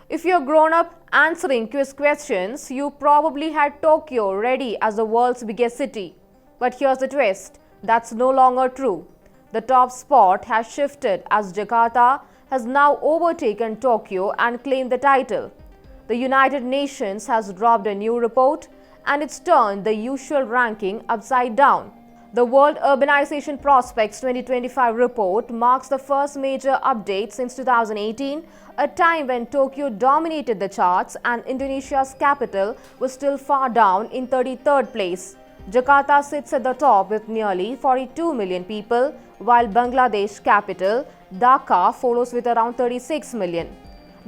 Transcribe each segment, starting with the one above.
If you're grown up answering quiz questions, you probably had Tokyo ready as the world's biggest city. But here's the twist, that's no longer true. The top spot has shifted as Jakarta has now overtaken Tokyo and claimed the title. The United Nations has dropped a new report and it's turned the usual ranking upside down. The World Urbanization Prospects 2025 report marks the first major update since 2018, a time when Tokyo dominated the charts and Indonesia's capital was still far down in 33rd place. Jakarta sits at the top with nearly 42 million people, while Bangladesh capital, Dhaka, follows with around 36 million.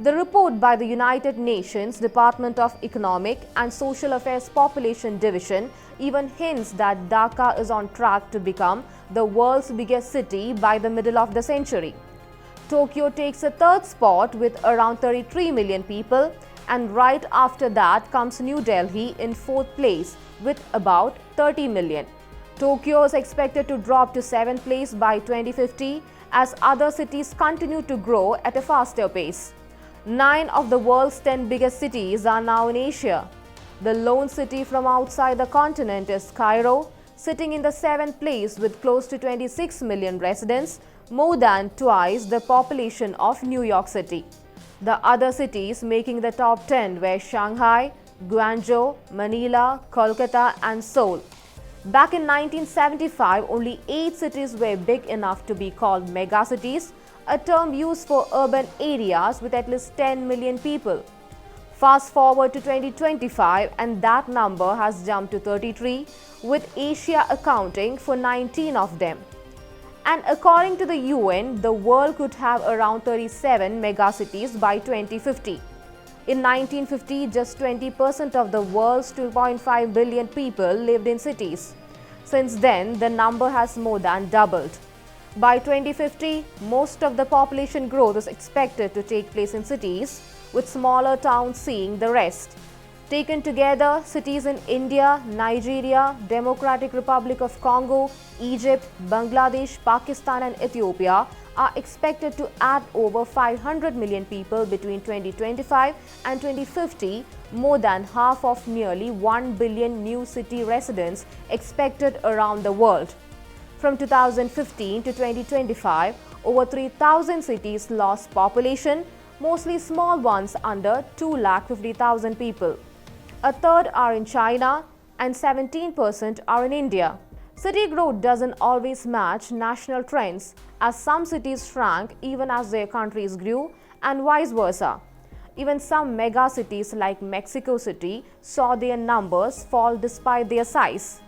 The report by the United Nations Department of Economic and Social Affairs Population Division even hints that Dhaka is on track to become the world's biggest city by the middle of the century. Tokyo takes a third spot with around 33 million people, and right after that comes New Delhi in fourth place with about 30 million. Tokyo is expected to drop to seventh place by 2050 as other cities continue to grow at a faster pace. 9 of the world's 10 biggest cities are now in Asia. The lone city from outside the continent is Cairo, sitting in the 7th place with close to 26 million residents, more than twice the population of New York City. The other cities making the top 10 were Shanghai, Guangzhou, Manila, Kolkata and Seoul. Back in 1975, only 8 cities were big enough to be called megacities, a term used for urban areas with at least 10 million people. Fast forward to 2025 and that number has jumped to 33, with Asia accounting for 19 of them. And according to the UN, the world could have around 37 megacities by 2050. In 1950, just 20% of the world's 2.5 billion people lived in cities. Since then, the number has more than doubled. By 2050, most of the population growth is expected to take place in cities, with smaller towns seeing the rest. Taken together, cities in India, Nigeria, Democratic Republic of Congo, Egypt, Bangladesh, Pakistan and Ethiopia are expected to add over 500 million people between 2025 and 2050, more than half of nearly 1 billion new city residents expected around the world. From 2015 to 2025, over 3,000 cities lost population, mostly small ones under 250,000 people. A third are in China and 17% are in India. City growth doesn't always match national trends, as some cities shrank even as their countries grew and vice versa. Even some mega cities like Mexico City saw their numbers fall despite their size.